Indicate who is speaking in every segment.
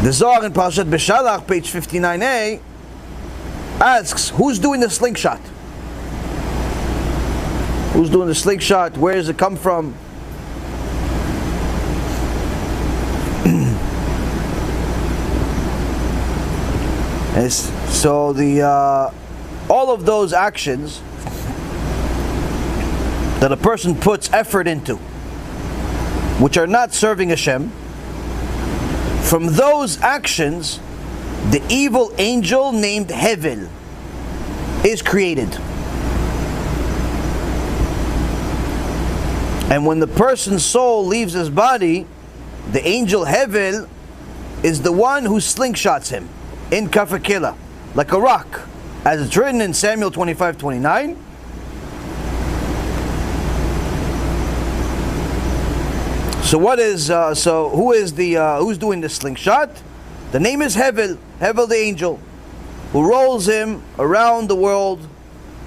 Speaker 1: The Zohar in Parashat Beshalach, page 59a, asks, who's doing the slingshot? Who's doing the slingshot? Where does it come from? So all of those actions that a person puts effort into, which are not serving Hashem, from those actions, the evil angel named Hevel is created. And when the person's soul leaves his body, the angel Hevel is the one who slingshots him in Kaf Hakela, like a rock, as it's written in Samuel 25:29. So who's doing the slingshot? The name is Hevel the angel, who rolls him around the world,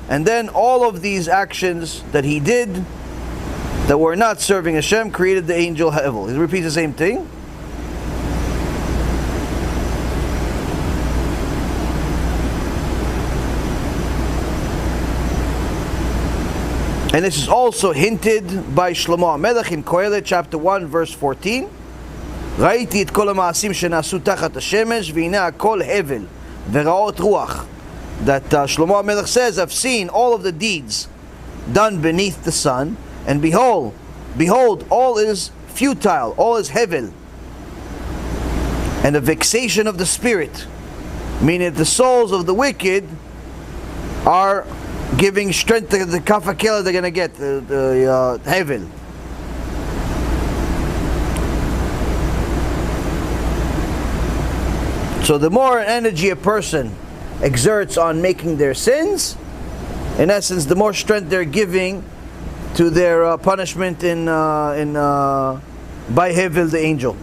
Speaker 1: and then all of these actions that he did that were not serving Hashem created the angel Hevel. He repeats the same thing. And this is also hinted by Shlomo HaMelech in Kohelet chapter 1 verse 14. ראיתי את כל המעשים שנעשו תחת השמש והנה הכל הבל ורעות רוח. That Shlomo HaMelech says, I've seen all of the deeds done beneath the sun, and behold, all is futile, all is hevel, and the vexation of the spirit, meaning the souls of the wicked are giving strength to the Kaf Hakela they're going to get, the hevel. So the more energy a person exerts on making their sins, in essence, the more strength they're giving to their punishment by Hevel the angel.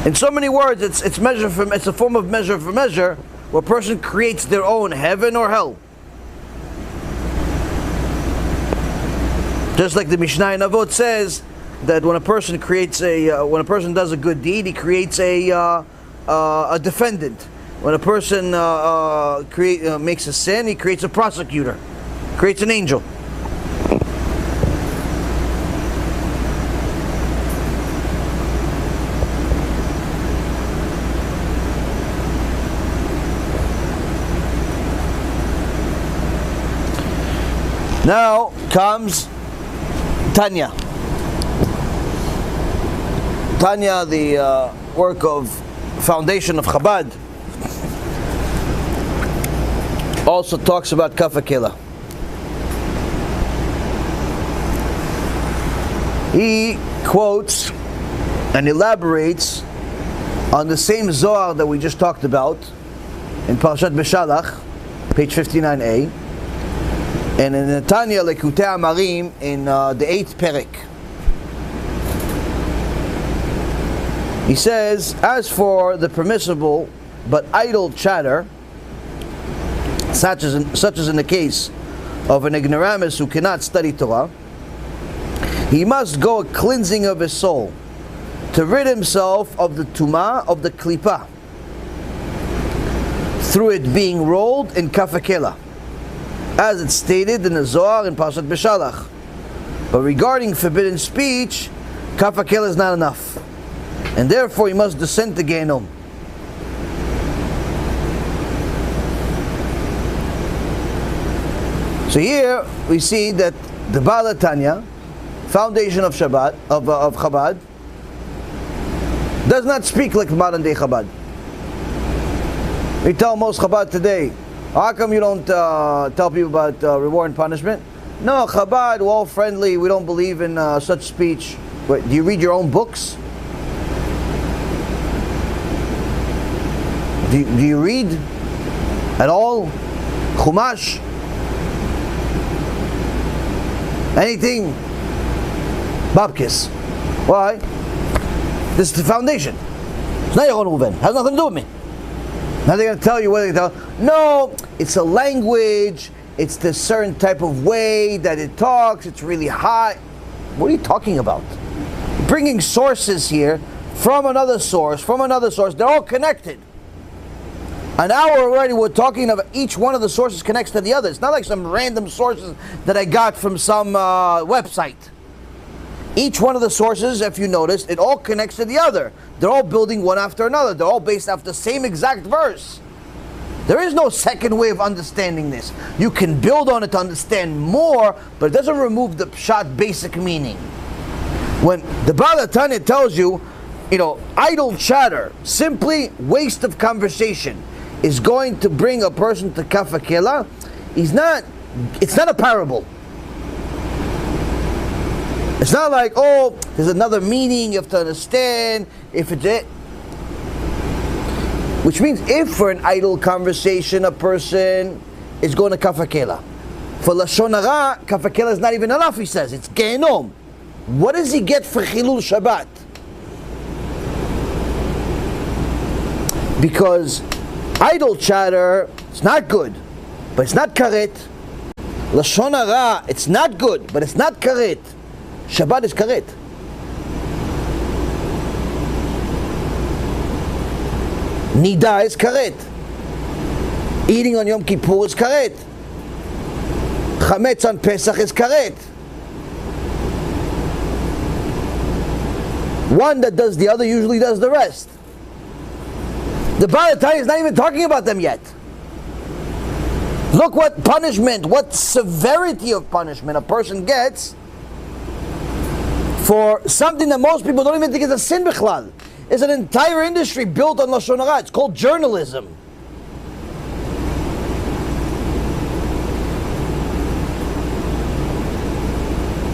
Speaker 1: In so many words, it's a form of measure for measure, where a person creates their own heaven or hell. Just like the Mishnah in Avot says that when a person does a good deed, he creates a defendant. When a person makes a sin, he creates a prosecutor, creates an angel. Now comes Tanya. Tanya, the work of foundation of Chabad, also talks about Kaf Hakela. He quotes and elaborates on the same Zohar that we just talked about in Parashat Beshalach, page 59a, and in Tanya Lekutei Amarim in the 8th perek. He says, as for the permissible but idle chatter, such as in the case of an ignoramus who cannot study Torah, he must go a cleansing of his soul to rid himself of the tumah of the klipa through it being rolled in Kaf Hakela, as it's stated in the Zohar in Parashat Beshalach. But regarding forbidden speech, Kaf Hakela is not enough, and therefore he must descend to Gehinnom. So here we see that the Baal HaTanya, foundation of Shabbat, of Chabad, does not speak like modern day Chabad. We tell most Chabad today, how come you don't tell people about reward and punishment? No, Chabad, we're all friendly, we don't believe in such speech. Wait, do you read your own books? Do you read at all? Chumash? Anything? Babkis. Why? This is the foundation. It's not Yaron Reuven. It has nothing to do with me. Now they're going to tell you what they tell. No, it's a language. It's the certain type of way that it talks. It's really high. What are you talking about? Bringing sources here from another source, they're all connected. An hour already we're talking of each one of the sources connects to the other. It's not like some random sources that I got from some website. Each one of the sources, if you notice, it all connects to the other. They're all building one after another. They're all based off the same exact verse. There is no second way of understanding this. You can build on it to understand more, but it doesn't remove the pshat basic meaning. When the Baal HaTanya tells you, idle chatter, simply waste of conversation, is going to bring a person to Kaf Hakela, it's not a parable. It's not like, there's another meaning you have to understand, if it's it. Which means if for an idle conversation a person is going to Kaf Hakela. For Lashon Hara, Kaf Hakela is not even enough, he says. It's Gehinnom. What does he get for Chilul Shabbat? Because idle chatter, it's not good, but it's not karet. Lashon Hara, it's not good, but it's not karet. Shabbat is karet. Nida is karet. Eating on Yom Kippur is karet. Chametz on Pesach is karet. One that does the other usually does the rest. The Baal HaTanya is not even talking about them yet. Look what punishment, what severity of punishment a person gets for something that most people don't even think is a sin bichlal. It's an entire industry built on Lashon Hara. It's called journalism.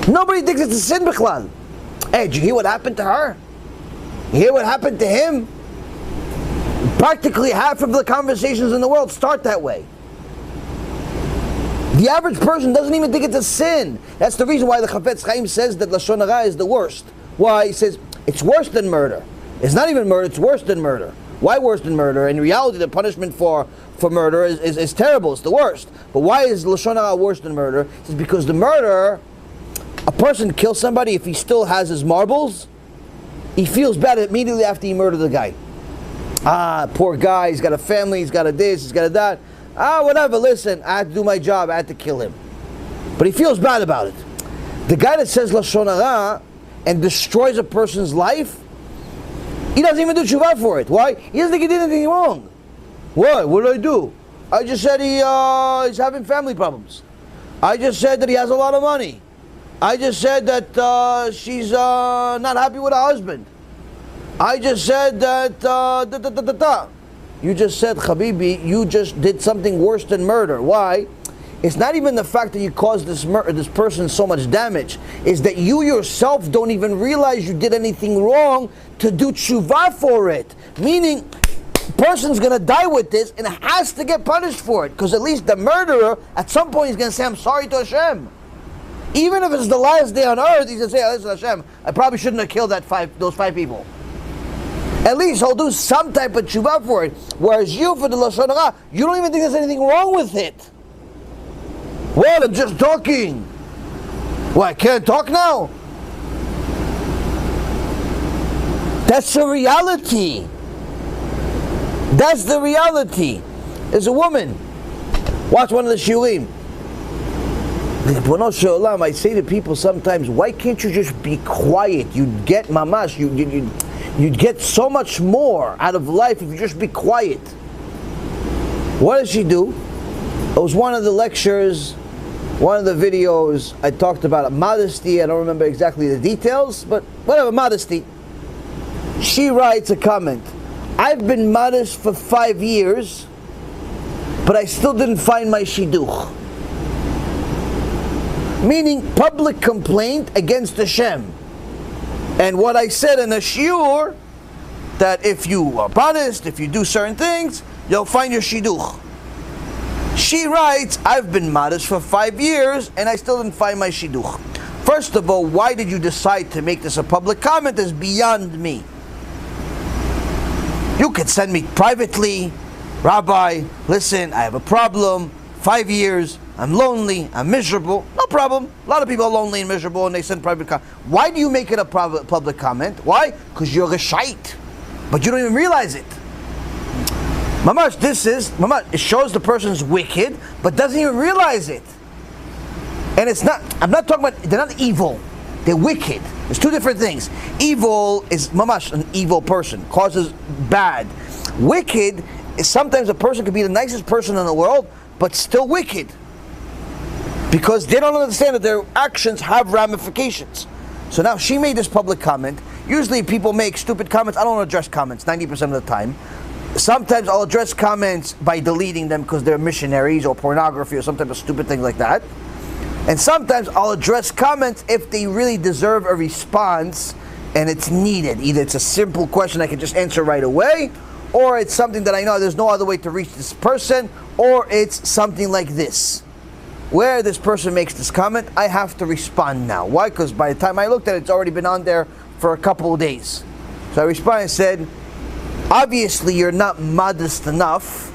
Speaker 1: Nobody thinks it's a sin bichlal. Hey, did you hear what happened to her? You hear what happened to him? Practically half of the conversations in the world start that way. The average person doesn't even think it's a sin. That's the reason why the Chafetz Chaim says that Lashon Hara is the worst. Why? He says it's worse than murder. It's not even murder, it's worse than murder. Why worse than murder? In reality, the punishment for murder is terrible, it's the worst. But why is Lashon Hara worse than murder? It's because the murder, a person kills somebody, if he still has his marbles, he feels bad immediately after he murdered the guy. Poor guy, he's got a family, he's got a this, he's got a that. Whatever, listen, I had to do my job, I had to kill him. But he feels bad about it. The guy that says Lashon Hara and destroys a person's life, he doesn't even do tshuva for it. Why? He doesn't think he did anything wrong. What? What did I do? I just said he's having family problems. I just said that he has a lot of money. I just said that she's not happy with her husband. I just said that You just said, Habibi, you just did something worse than murder. Why? It's not even the fact that you caused this person so much damage. It's that you yourself don't even realize you did anything wrong to do tshuva for it. Meaning, person's going to die with this and has to get punished for it. Because at least the murderer, at some point, he's going to say, I'm sorry to Hashem. Even if it's the last day on earth, he's going to say, listen, Hashem, I probably shouldn't have killed those five people. At least he'll do some type of tshuva for it. Whereas you, for the Lashon Hara, you don't even think there's anything wrong with it. Well, I'm just talking. Well, I can't talk now? That's the reality. That's the reality. There's a woman. Watch one of the shiurim. I say to people sometimes, why can't you just be quiet? You'd get mamash, you'd get so much more out of life if you just be quiet. What does she do? It was one of the lectures, one of the videos, I talked about modesty. I don't remember exactly the details, but whatever, modesty. She writes a comment. I've been modest for 5 years, but I still didn't find my shidduch. Meaning public complaint against Hashem. And what I said in a shiur, that if you are modest, if you do certain things, you'll find your shidduch. She writes, I've been modest for 5 years and I still didn't find my shidduch. First of all, why did you decide to make this a public comment is beyond me. You could send me privately, Rabbi, listen, I have a problem, 5 years, I'm lonely, I'm miserable. No problem. A lot of people are lonely and miserable and they send private comments. Why do you make it a public comment? Why? Because you're a shite. But you don't even realize it. Mamash, it shows the person's wicked, but doesn't even realize it. And it's not, I'm not talking about, they're not evil. They're wicked. There's two different things. Evil is mamash, an evil person, causes bad. Wicked is sometimes a person could be the nicest person in the world, but still wicked. Because they don't understand that their actions have ramifications. So now she made this public comment. Usually people make stupid comments. I don't address comments 90% of the time. Sometimes I'll address comments by deleting them because they're missionaries or pornography or some type of stupid thing like that. And sometimes I'll address comments if they really deserve a response and it's needed. Either it's a simple question I can just answer right away, or it's something that I know there's no other way to reach this person, or it's something like this, where this person makes this comment, I have to respond now. Why? Because by the time I looked at it, it's already been on there for a couple of days. So I responded and said, obviously you're not modest enough,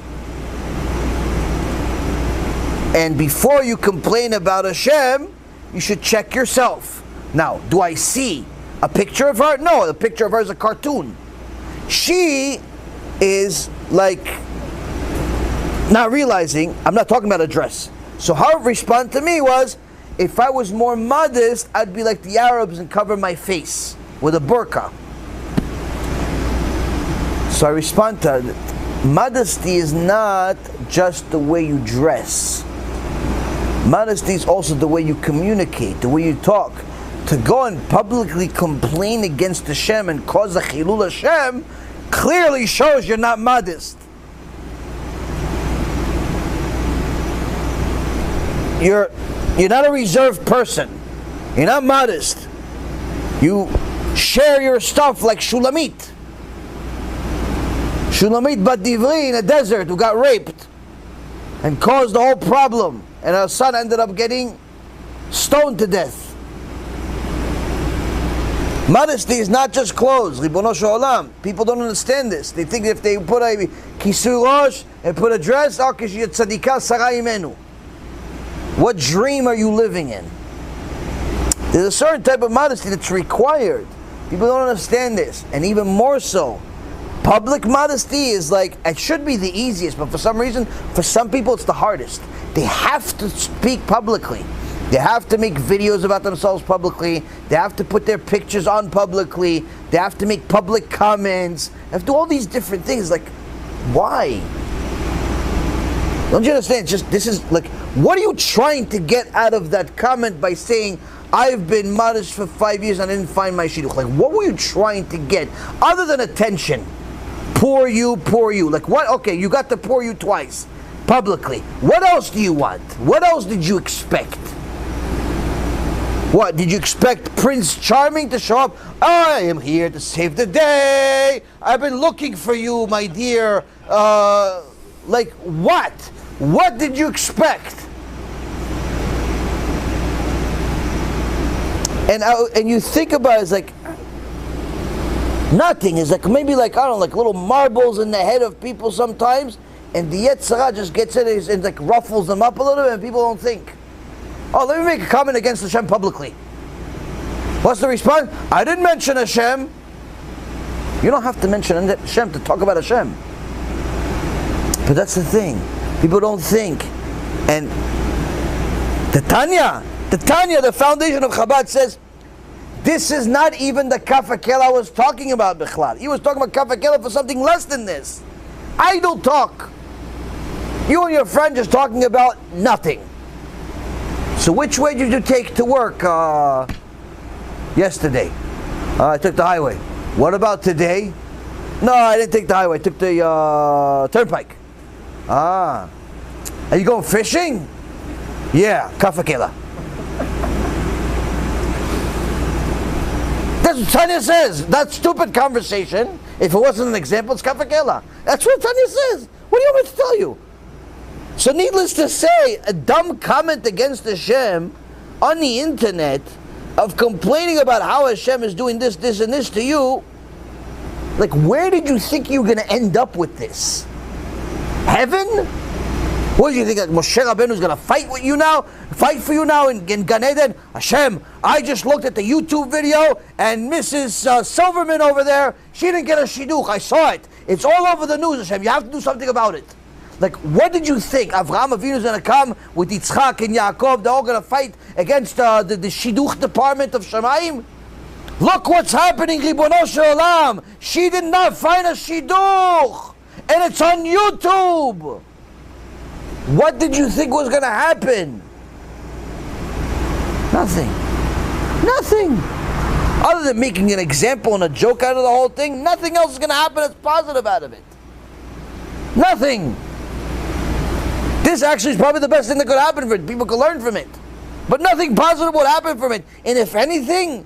Speaker 1: and before you complain about Hashem, you should check yourself. Now, do I see a picture of her? No, the picture of her is a cartoon. She is like not realizing, I'm not talking about a dress. So her response to me was, if I was more modest, I'd be like the Arabs and cover my face with a burqa. So I respond to her, modesty is not just the way you dress. Modesty is also the way you communicate, the way you talk. To go and publicly complain against Hashem and cause a chilul Hashem clearly shows you're not modest. You're not a reserved person. You're not modest. You share your stuff like Shulamit. Shulamit bat Divri in a desert who got raped and caused the whole problem. And her son ended up getting stoned to death. Modesty is not just clothes. Ribono shel olam. People don't understand this. They think if they put a kisui rosh and put a dress, tzadika sara imenu. What dream are you living in? There's a certain type of modesty that's required. People don't understand this. And even more so, public modesty is like, it should be the easiest, but for some reason, for some people it's the hardest. They have to speak publicly. They have to make videos about themselves publicly. They have to put their pictures on publicly. They have to make public comments. They have to do all these different things. Like, why? Don't you understand? This is like, what are you trying to get out of that comment by saying, I've been modest for 5 years and I didn't find my shidduch? Like, what were you trying to get? Other than attention. Poor you, poor you. Like, what? Okay, you got to poor you twice. Publicly. What else do you want? What else did you expect? What? Did you expect Prince Charming to show up? I am here to save the day. I've been looking for you, my dear. Like, what? What did you expect? And you think about it, it's like, nothing. It's like, maybe like, I don't know, like little marbles in the head of people sometimes. And the Yetzer Hara just gets in and like ruffles them up a little bit, and people don't think, oh, let me make a comment against Hashem publicly. What's the response? I didn't mention Hashem. You don't have to mention Hashem to talk about Hashem. But that's the thing. People don't think. And the Tanya, the foundation of Chabad says, this is not even the Kaf Hakela I was talking about, Bichlal. He was talking about Kaf Hakela for something less than this. Idle talk. You and your friend just talking about nothing. So which way did you take to work yesterday? I took the highway. What about today? No, I didn't take the highway. I took the turnpike. Are you going fishing? Yeah, Kaf Hakela. That's what Tanya says. That stupid conversation, if it wasn't an example, it's Kaf Hakela. That's what Tanya says. What do you want me to tell you? So needless to say, a dumb comment against Hashem on the internet of complaining about how Hashem is doing this, this, and this to you, like, where did you think you were going to end up with this? Heaven? What do you think, like Moshe Rabbeinu is going to fight with you now? Fight for you now in Gan Eden? Hashem, I just looked at the YouTube video and Mrs. Silverman over there, she didn't get a shidduch. I saw it. It's all over the news, Hashem. You have to do something about it. Like, what did you think? Avraham Avinu is going to come with Yitzchak and Yaakov. They're all going to fight against the shidduch department of Shamayim? Look what's happening, Ribono Shel Olam. She did not find a shidduch. And it's on YouTube. What did you think was going to happen? Nothing. Nothing. Other than making an example and a joke out of the whole thing, nothing else is going to happen that's positive out of it. Nothing. This actually is probably the best thing that could happen for it. People could learn from it. But nothing positive would happen from it. And if anything,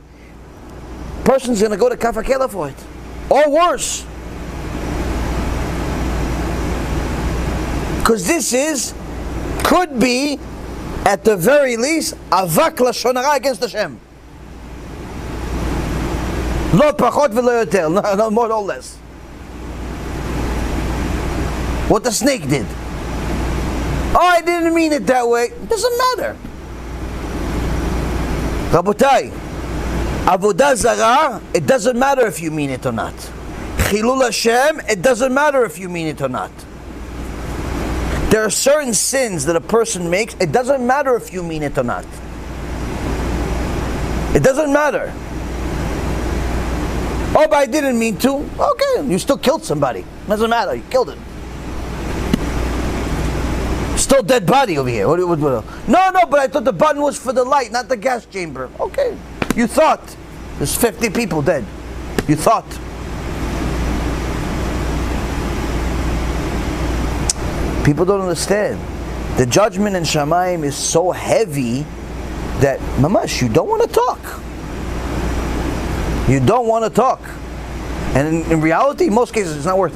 Speaker 1: person's going to go to Kaf Hakela for it. Or worse. Because this could be, at the very least, avak lashon hara against Hashem. Lo pachot v'lo yoter, no more, no less. What the snake did. Oh, I didn't mean it that way. It doesn't matter. Rabotai, avodah zarah, it doesn't matter if you mean it or not. Chilul Hashem, it doesn't matter if you mean it or not. There are certain sins that a person makes, it doesn't matter if you mean it or not. It doesn't matter. Oh, but I didn't mean to. Okay, you still killed somebody. Doesn't matter, you killed him. Still dead body over here. No, but I thought the button was for the light, not the gas chamber. Okay, you thought. There's 50 people dead. You thought. People don't understand. The judgment in Shamayim is so heavy that, mamash, you don't want to talk. You don't want to talk. And in reality, in most cases, it's not worth it.